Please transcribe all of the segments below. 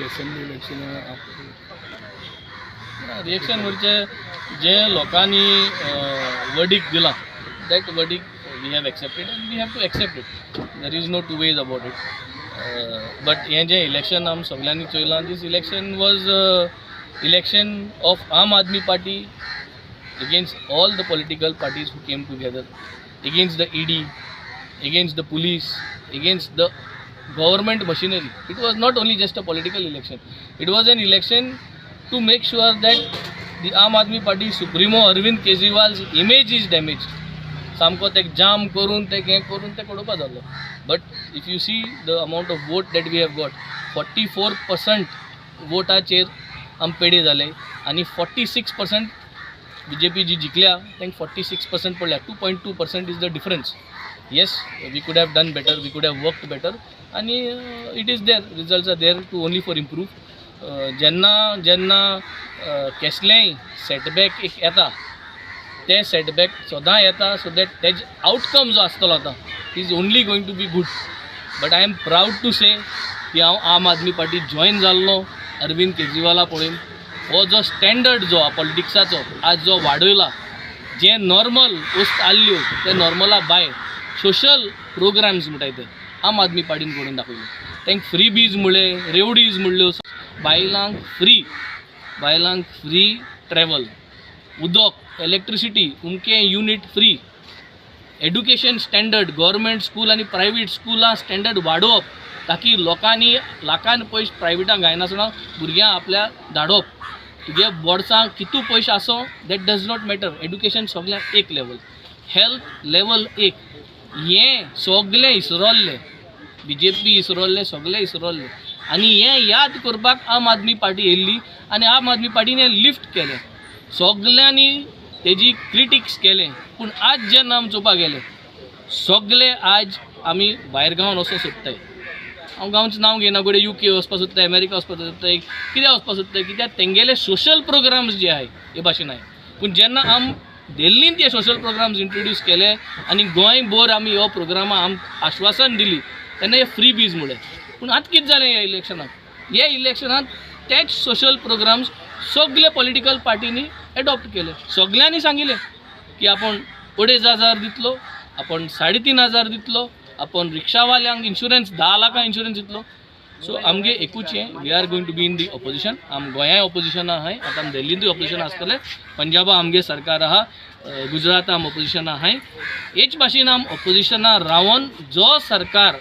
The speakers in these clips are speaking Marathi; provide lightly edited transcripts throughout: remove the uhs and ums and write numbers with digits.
असेंब्ली इलेक्शन रिएक्शन म्हणजे जे लोकांनी वर्डिक दिला that verdict we have accepted and we have to accept it. There is no two ways about it. But हें जें इलेक्शन आमी सगळ्यांनी चोयलां this election was election of Aam Aadmi Party against all the political parties who came together, against the ED, against the police, against the government machinery. It was not only just a political election. It was an election to make sure that the Aam Aadmi Party Supremo Arvind Kejriwal's image is damaged. सामको ते जाम करून ते हें करून ते कडोवपा जालो. But if you see the amount of vote that we have got, 44% वोटाचेर आम पेडे जाले आनी 46% BJP जी जिंकल्या तांकां 46% पडल्या. 2.2% is the difference. Yes, we could have done better, we could have worked better आनी it is there, results are there to only for improve. जेन्ना जेन्ना कसलेंय सेटबॅक एक येता ते सेटबॅक सदां येता सो दॅट तेज आउटकम जो आसतलो आतां is only going to be good. But I am proud to say की हांव आम आदमी पार्टी जॉयन जाल्लो अरविंद केजरीवाला पळोवन. हो जो स्टँडर्ड जो पॉलिटिक्साचो आज जो वाडयला, जे नॉर्मल वस्त आल्ल्यो ते नॉर्मला भायर सोशल प्रोग्राम्स म्हणटाय ते आम आदमी पार्टीन करून दाखयले. तांकां फ्री बीज म्हणले, रेवडीज म्हणल्यो, बायलांक फ्री ट्रॅवल, उदक, इलेक्ट्रिसिटी, उमके unit free, education standard, government school आनी प्रायवेट स्कुलां स्टँडर्ड वाडोवप ताकी लोकांनी लाखान पयशे प्रायवेटाक घायनासतना भुरग्यां आपल्या धाडप. तुगे बोर्डसांक कितू पयशे आसो that does not matter. Education सगळ्यांक एक लेवल, हेल्थ लेवल एक. हें सगळें इसरोल्ले, BJP इसरोल्ले, सगळे इसरोल्ले आनी हें याद करपाक आम आदमी पार्टी येयल्ली आनी आम आदमी पार्टीन हें लिफ्ट केलें. सगळ्यांनी तेजी क्रिटिक्स केलें. पूण आज जेन्ना आमी चोवपाक गेले सगळे आज आमी भायर गांवान वचूंक सोदताय. हांव गांवचें नांव घेयना, गोडे UK वचपाक सोदताय, अमेरिका वचपाक सोदताय, कित्याक वचपाक सोदताय, कित्याक तेंगेले सोशल प्रोग्राम्स जे आहाय हे भाशेन आहाय. पूण जेन्ना आम दिल्लीन ते सोशल प्रोग्राम्स इंट्रोड्यूस केले आनी गोंयभर आमी हो प्रोग्रामा आम आश्वासन दिली तेन्ना हे फ्री बीज म्हणले. पूण आतां कितें जालें ह्या इलेक्शनाक? ह्या इलेक्शनात तेच सोशल प्रोग्राम्स सगळे पॉलिटिकल पार्टीनी एडॉप्ट केले. सगळ्यांनी सांगिल्लें की आपण 2,500 दितलो, आपण 3,500 दितलो, आपण रिक्षावाल्यांक इन्शुरन्स 10 लाखां इन्शुरन्स दितलो. सो आमगे एकूच हें, we are going to be in the opposition. आम गोंया ऑपोजिशन आहाय, आतां आम दिल्लींतूय ऑपोजिशन आसतलें, पंजाबा आमगे सरकार आहा, गुजरात आम ऑपोजिशन आहाय. हेच भाशेन आम ऑपोजिशना रावन जो सरकार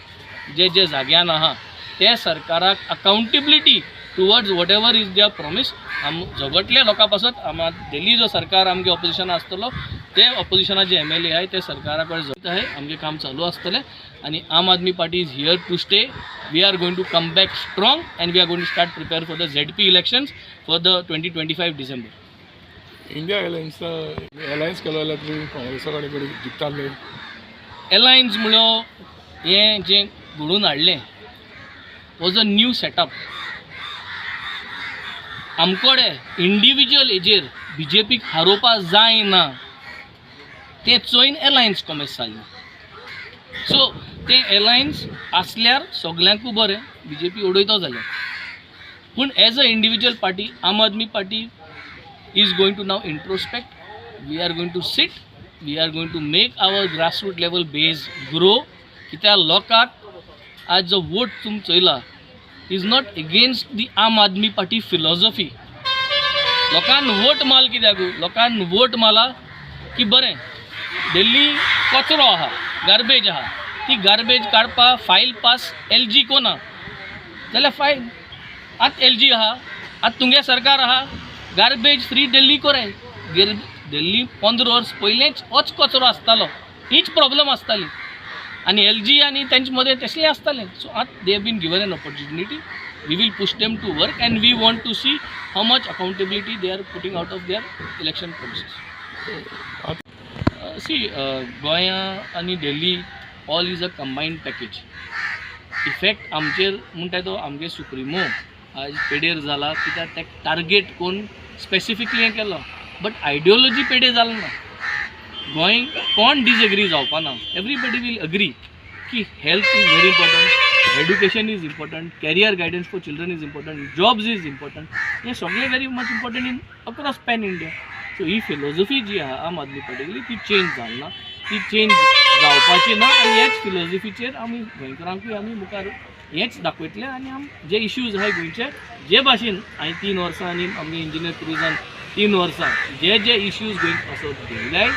जे जे जाग्यान आहा त्या सरकाराक accountability towards whatever is there promise आम झगडले लोकां पासत. आम दिल्ली जो सरकार आमगे ऑपोजिशन आसतलो ते ऑपोजिशना जे MLA आहाय ते सरकारा कडेन झगडत आहाय. आमगे काम चालू आसतलें आनी Aam Aadmi Party is here to stay. We are going to come back strong and we are going to start prepare for the ZP elections for the 2025 December. India alliance केलो जाल्यार तुमी काँग्रेसा कडेन जिखताले. अलायन्स म्हणलो हें जें घडोवन हाडलें वॉज अ न्यू सेटअप. आमकोडे इंडिविज्युअल हेजेर BJPक हारोवपा जायना तें चोयन अलायन्स कॉमेस जाल्लें. सो तें अलायन्स आसल्यार सगळ्यांकूय बरें, BJP उडयतो जाल्यार. पूण एज अ इंडिविज्युअल पार्टी आम Aadmi party is going to now introspect. We are going to sit, we are going to make our grassroots level base grow. कित्या लोकांक आज जो वोट तुम चोयला इज नॉट अगेन्स्ट दी आम आदमी पार्टी फिलॉसॉफी. लोकांन वोट माल कित्याक? लोकांन वोट माला की बरें दिल्ली कचरो आहा, गार्बेज आहा, ती गार्बेज काडपा फायल पास LG कोना जाल्यार फायन. आत LG आहा, आत तुमगे सरकार आहा, गार्बेज फ्री दिल्ली कोराय. दिल्ली 15 वर्स पयलेंच होच कचरो आसतालो, हीच प्रॉब्लम आसताली आनी LG आनी तेंचे मदें तसलें आसतालें. सो आत they have been given an opportunity. We will push them to work and we want to see how much accountability they are putting out of their election process. See गोंया आनी Delhi all is a combined package. Effect आमचेर म्हणटा तो आमगे सुप्रिमो आज पेडेर जाला कित्याक तेका टार्गेट कोण स्पेसिफिकली हें केलो. बट आयडियोलॉजी पेडे जालें ना. गोंय कोण डिसएग्री जावपा ना. एवरीबडी वील अग्री की health is very important, education is important, career guidance for children is important, jobs is important, हे सगळे very much important in across pan India. So ही फिलॉसॉफी जी आहा आम आदमी पार्टीली ती चेंज जावना, ती चेंज जावपाची ना. आनी हेच फिलॉसॉफीचेर आमी गोंयकारांकूय आमी मुखार हेच दाखयतले आनी आम जे इश्यूज आहाय गोंयचे जे भाशेन हांवें 3 वर्सां आनी आमगे इंजिनियर क्रुजान 3 वर्सां जे इश्यूज गोंयक असो घेयल्याय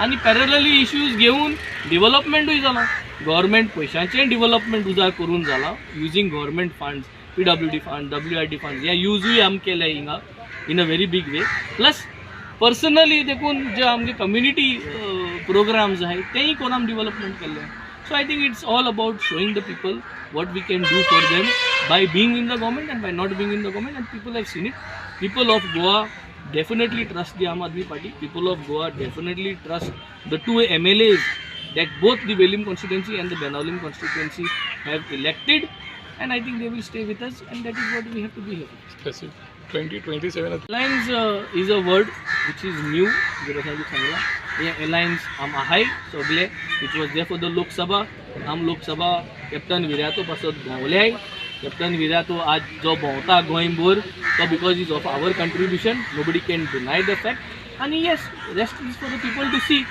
आनी पॅरलली इश्यूज घेवन डेव्हलपमेंटूय जाला. गव्हर्मेंट पयशांचें डेव्हलपमेंट उजार करून जाला using government funds, PWD fund, WID fund हे यूजूय आमी केले हिंगा in a very big way. Plus personally देखून जे आमगे कम्युनिटी प्रोग्राम्स आहाय तेय कोण आमी डेव्हलपमेंट केल्ले. So I think it's all about showing the people what we can do for them by being in the government and by not being in the government, and people have seen it. People of Goa definitely trust the Aam Aadmi Party. People of Goa definitely trust the 2 MLAs that both the Velim constituency and the Benaulim constituency have elected, and I think they will stay with us, and that is what we have to be here. Specific 2027 Alliance is a word which is new. जरासांगी सांगला हे alliance आम आहाय सगळे which was there for the Lok Sabha. आम लोकसभा कॅप्टन विरातो पासत भोंवल्याय. कॅप्टन विरातो आज जो भोंवता गोंयभर तो because is of our contribution, nobody can deny the fact. आनी yes, rest is for the people to see.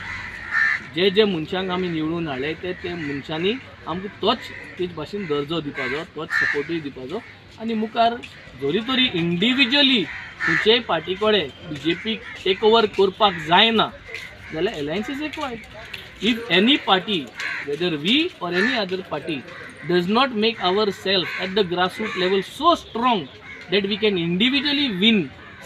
जे मनशांक आमी निवडून हाडले ते मनशांनी आमकां तोच तेच भाशेन दर्जो दिवपाचो, तोच सपोर्टूय दिवपाचो. आनी मुखार जरी तरी इंडिविज्युअली खंयचेय पार्टी कडेन BJP टेक ओवर करपाक जायना जाल्यार alliance is required. If any party, whether we or any other party, does not make ourselves at the grassroots level so strong that we can individually win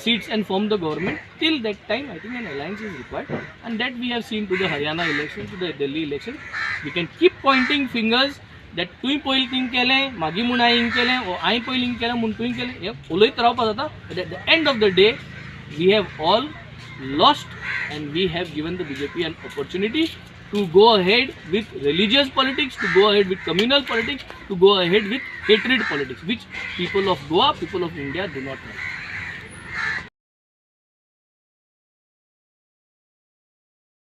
seats and form the government, till that time I think an alliance is required, and that we have seen to the Haryana election, to the Delhi election. We can keep pointing fingers that तुवें पयलीं थिंग केलें, मागीर म्हूण हांवें केलें, ओ हांवें पयलीं केलें म्हूण तुवें केलें, हें उलयत रावपाक जाता. But at the end of the day, we have all lost, and we have given the BJP an opportunity to go ahead with religious politics, to go ahead with communal politics, to go ahead with hatred politics, which people of Goa, people of India do not have.